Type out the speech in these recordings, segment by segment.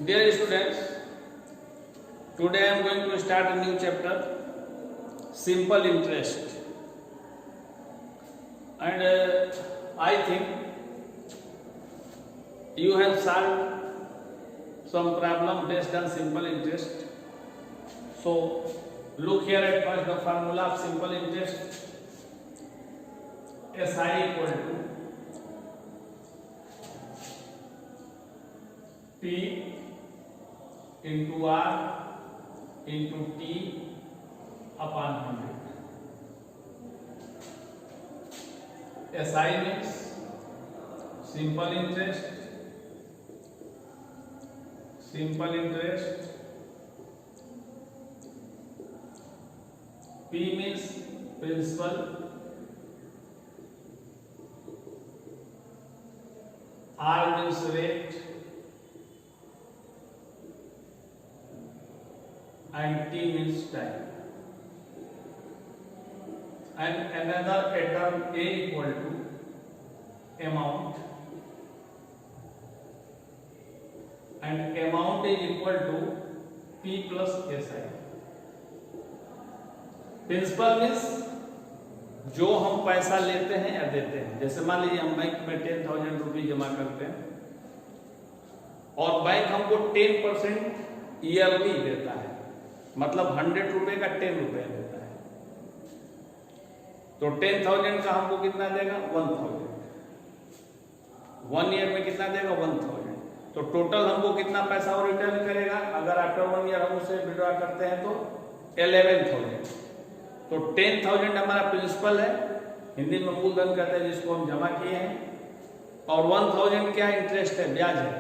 Dear students, today I am going to start a new chapter, simple interest. And I think you have solved some problem based on simple interest. So look here at first the formula of simple interest. SI equal to P into R into T upon 100. SI means simple interest. P means principal. R means rate. And T means time. And another term A equal to amount. And amount is equal to P plus SI. Principal means जो हम पैसा लेते हैं या देते हैं। जैसे मान लीजिए हम बैंक में 10,000 रुपये जमा करते हैं और बैंक हमको 10% ईयरली देता है, मतलब 100 रुपये का 10 रुपये देता है। तो 10,000 का हमको कितना देगा? 1,000। 1 ईयर में कितना देगा? 1,000। तो टोटल हमको कितना पैसा और रिटर्न करेगा? अगर आफ्टर 1 ईयर हम उसे विड्रॉ करते हैं तो 11,000। तो 10,000 हमारा प्रिंसिपल है, हिंदी में मूलधन कहते हैं जिसको हम जमा किए हैं, और 1,000 क्या इंटरेस्ट है, ब्याज है।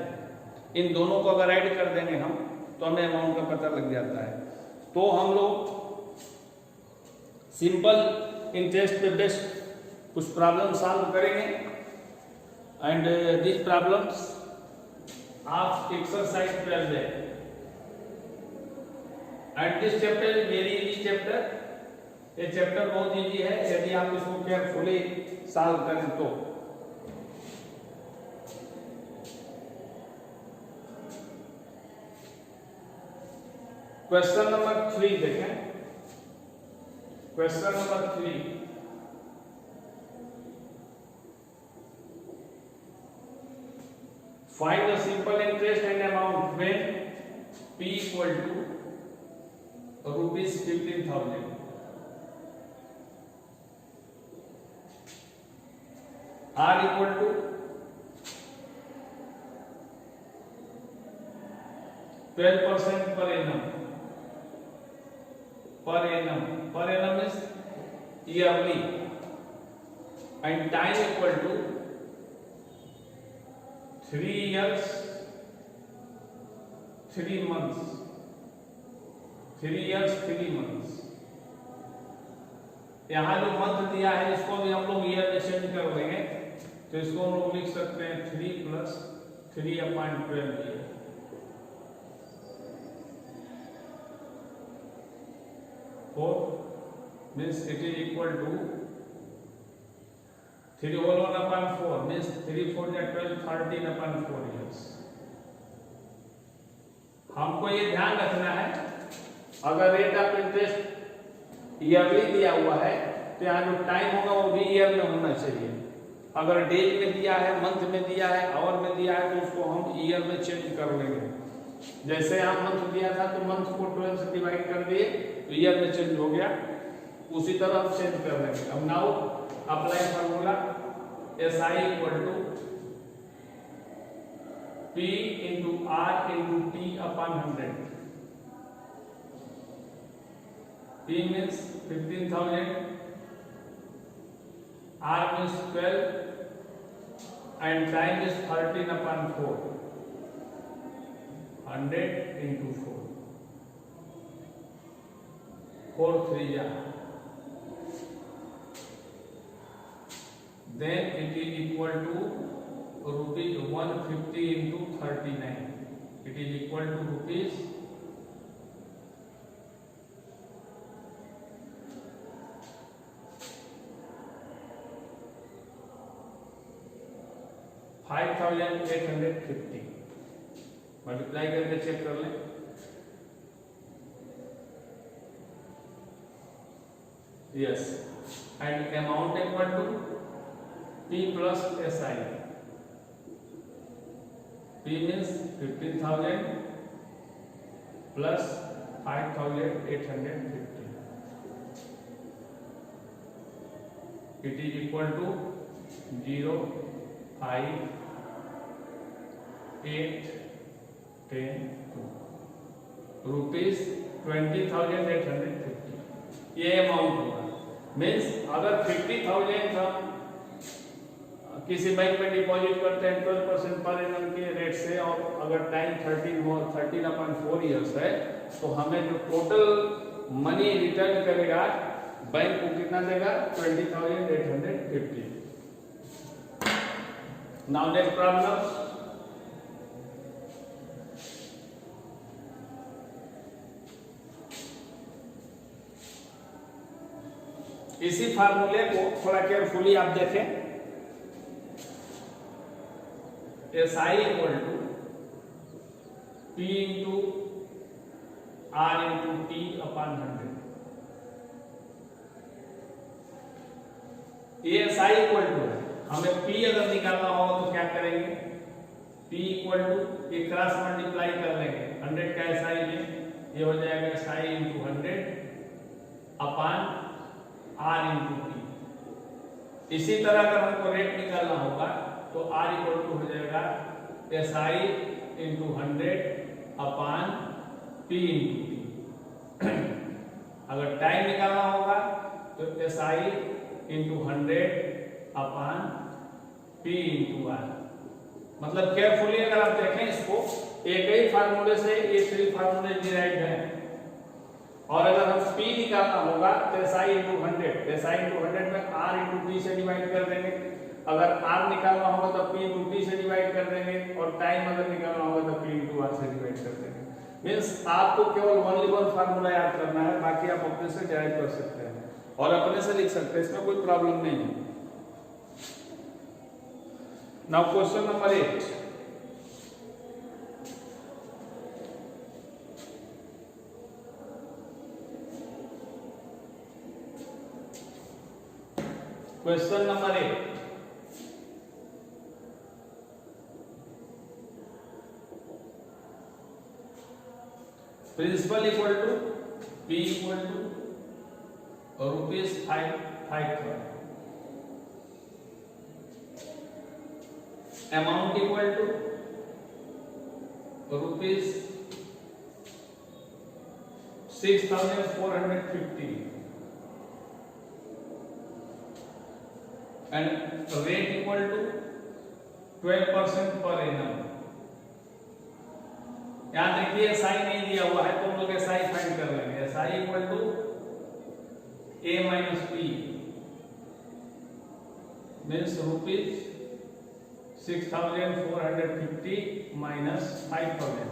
इन दोनों को अगर ऐड कर देंगे हम तो हमें अमाउंट का पता लग जाता है। तो हम लोग सिंपल इंटरेस्ट पे बेस्ड कुछ प्रॉब्लम सॉल्व करेंगे। And this problems of exercise 12 है। And this chapter is very easy chapter. ये चैप्टर बहुत इजी है यदि आप इसको केयरफुली सॉल्व करें तो। क्वेश्चन नंबर 3 देखें। Question number 3, find the simple interest and amount when P equal to rupees 15,000। R equal to 12% per annum. Per annum is yearly. And time equal to 3 years 3 months. 3 years 3 months. यहाँ जो month दिया है इसको भी हम लोग year में change कर देंगे, तो इसको हम लोग लिख सकते हैं 3 + 3/12 year. 4 means it is equal to 3 whole 1/4 means 3 4 12 13/4 years। हमको ये ध्यान रखना है, अगर रेट ऑफ इंटरेस्ट ईयरली दिया हुआ है तो यहाँ जो टाइम होगा वो भी ईयर में होना चाहिए। अगर डेज में दिया है, मंथ में दिया है, आवर में दिया है तो उसको हम ईयर में चेंज कर लेंगे। जैसे यहाँ मंथ दिया था तो मंथ को 12 से डिवाइड कर दिए तो ईयर में चेंज हो गया, उसी तरह हम चेंज कर लेंगे। अब now apply formula SI equal to P into R into T upon 100। P means 15,000, R means 12, and time is 13/4, 100 into 4, 4 3 ja. Then it is equal to rupees 150 into 39. It is equal to rupees 5,850। Multiply करके check कर लें। Yes, and amount equal to P plus SI। P means 15,000 plus 5,850। It is equal to 0, 5, 8, 10 rupees 20,850 ये amount होगा। Means अगर 50,000 हम किसी bank में deposit करते हैं 12% पर एनम के रेट से, और अगर टाइम 13.4 इयर्स है, तो हमें जो टोटल मनी रिटर्न करेगा बैंक को कितना देगा? 20,850। Now next problem. इसी फार्मूले को थोड़ा केयरफुली आप देखें। SI equal to P into R into T upon 100। ये SI इक्वल टू है, हमें P अगर निकालना होगा तो क्या करेंगे? P इक्वल टू एक क्रॉस मल्टीप्लाई कर लेंगे 100 का SI में, ये हो जाएगा SI into 100 upon R into T। इसी तरह अगर हमको रेट निकालना होगा तो R इक्वल टू हो जाएगा SI into 100 upon P into T। अगर टाइम निकालना होगा तो SI into 100 upon P into R। मतलब केयरफुली अगर आप देखें इसको, एक ही फार्मूले से ये 3 फार्मूले डिराइव्ड हैं, और अगर हम P निकालना होगा तो SI इंटू 100 में R इंटू T से डिवाइड कर देंगे। अगर R निकालना होगा तो P इंटू T से डिवाइड कर देंगे, और टाइम अगर निकालना होगा तो P इंटू R से डिवाइड कर देंगे। मीन्स आपको केवल ओनली वन फार्मूला याद करना है, बाकी आप अपने से डिराइव कर सकते हैं और अपने से लिख सकते हैं, इसमें कोई प्रॉब्लम नहीं है। Now question number 8। Question number 8। Principal equal to P equal to rupees 5,000। Amount equal to rupees 6,450 and rate equal to 12% per annum. याद रखिए SI नहीं दिया हुआ है तो हम लोग SI फाइंड कर लेंगे। SI equal to A minus P means rupees 6,450 minus 5,000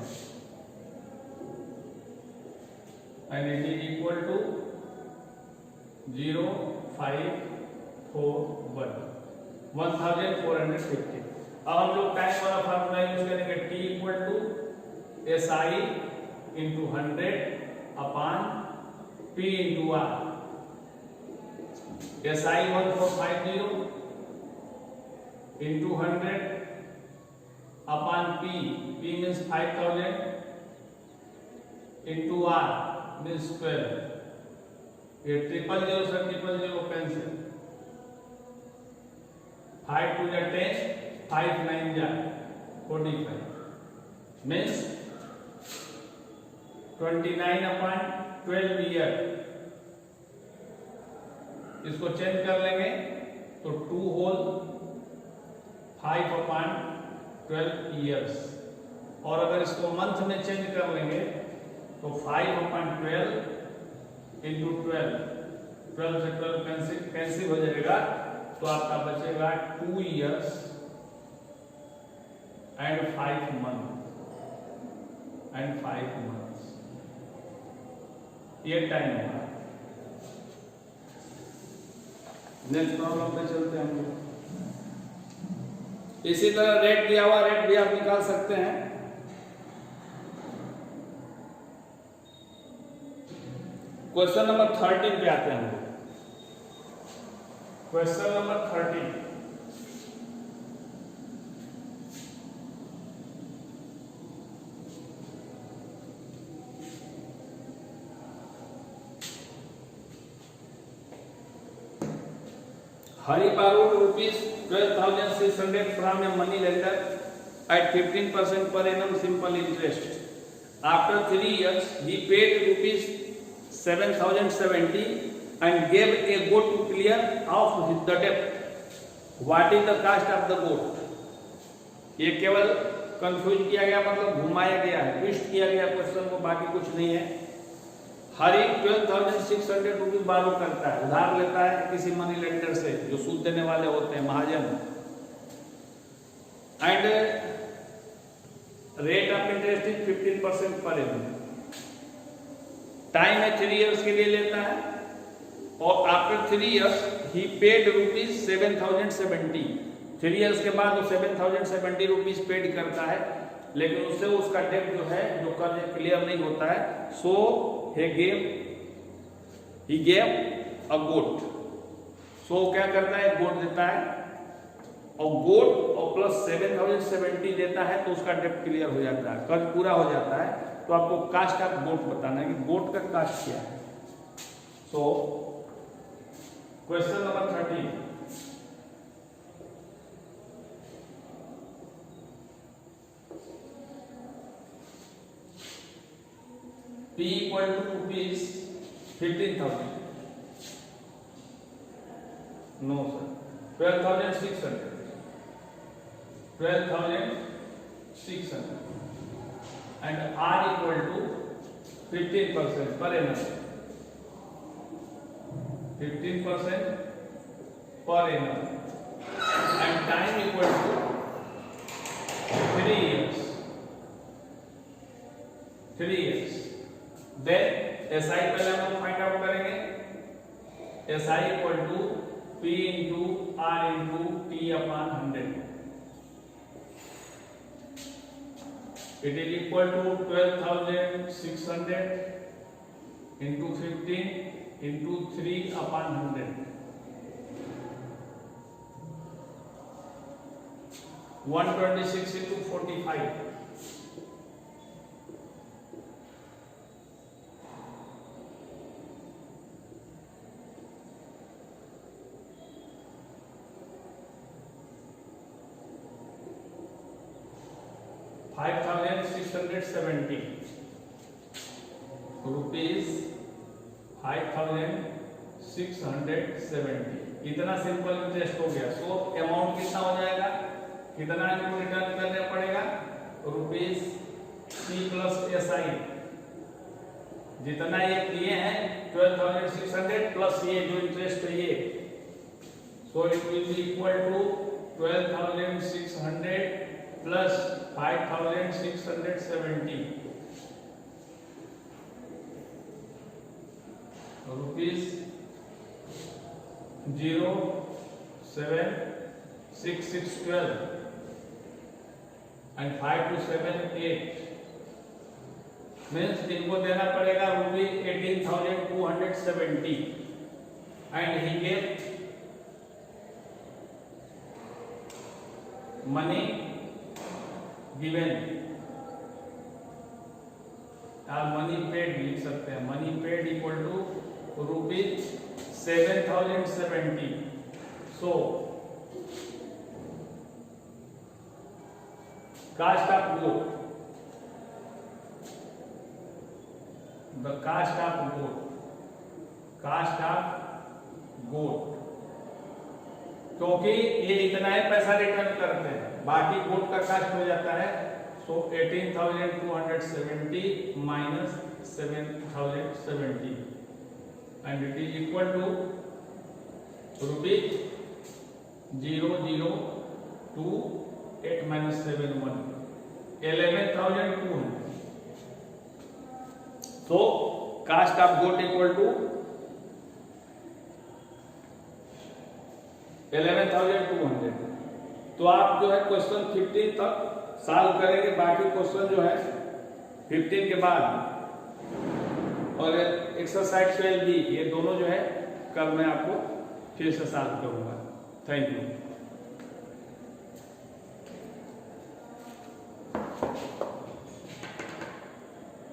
and it is equal to 0,541 1,450। अब हम लोग टाइम वाला फार्मूला यूज करेंगे। T equal to SI into 100 upon P into R। SI 1450 into 100 upon P means 5,000 into R means 12। ये 000 से 000 cancel, 5 2 10, 5 9 45 means 29 upon 12 year. इसको change कर लेंगे तो 2 होल 5 अपॉन 12 ईयर्स, और अगर इसको मंथ में चेंज कर लेंगे तो 5 अपॉन 12 इंटू 12 से 12 कैंसिल हो जाएगा, तो आपका बचेगा 2 years and 5 month and 5 months. ये टाइम होगा। नेक्स्ट प्रॉब्लम पे चलते हैं हम लोग। इसी तरह रेट दिया हुआ, रेट भी आप निकाल सकते हैं। क्वेश्चन नंबर 13 पे आते हैं हम लोग। Question number 13। Hari borrowed rupees 12,600 from a money lender at 15% per annum simple interest. After 3 years, he paid rupees 7,070 and gave a goat to clear off the debt. What is the cost of the goat? ये केवल confuse किया गया, मतलब घुमाया गया है, twist किया गया क्वेश्चन को, बाकी कुछ नहीं है। हरी 12,600 रुपीज बारो करता है, उधार लेता है किसी मनी लेंडर से जो सूद देने वाले होते हैं, महाजन। And rate of interest is 15% per annum. Time है 3 इयर्स के लिए लेता है, और आफ्टर 3 इयर्स ही पेड रुपीज 7,070। 3 इयर्स के बाद वो 7,070 रुपीज पेड करता है, लेकिन उससे उसका डेट जो है, जो कर्ज क्लियर नहीं होता है। सो he gave a goat। सो क्या करता है, गोट देता है, और गोट और प्लस 7,070 देता है, तो उसका डेट क्लियर हो जाता है, कर्ज पूरा हो जाता है। तो आपको कास्ट ऑफ गोट बताना है कि गोट का कास्ट क्या है। So question number 13। P equal to rupees 15,000. No sir, 12,600. 12,600 and R equal to 15% per annum. 15% per annum and time equal to 3 years. 3 years. Then SI पहले हम फाइंड आउट करेंगे। SI equal to P into R into T upon 100। It is equal to 12,600 into 15 into 3 upon 100। 126 into 45। 5,670 rupees 5,670। इतना simple interest हो गया। So amount कितना हो जाएगा, कितना इनको रिटर्न करना पड़ेगा, रुपीज C प्लस SI। जितना ये किए हैं 12,600 प्लस ये जो इंटरेस्ट है ये, so it will be equal to 12,600 plus 5,670 rupees 0,76612 and 5 to 7 8 means इनको देना पड़ेगा rupees 18,270 and he gave money given आप मनी पेड लिख सकते हैं। Money paid equal to rupees 7,070। So cost of goat, the cost of goat, cost of goat, क्योंकि ये इतना ही पैसा रिटर्न करते हैं, बाकी गोट का कास्ट हो जाता है। So 18,270 minus 7,070 and it is equal to rupees 0,028 minus 71 11,200। So cost of goat equal to 11,200। तो आप जो है क्वेश्चन 15 तक सॉल्व करेंगे, बाकी क्वेश्चन जो है 15 के बाद और एक्सरसाइज 12B, ये दोनों जो है कल मैं आपको फिर से सॉल्व करूंगा। Thank you.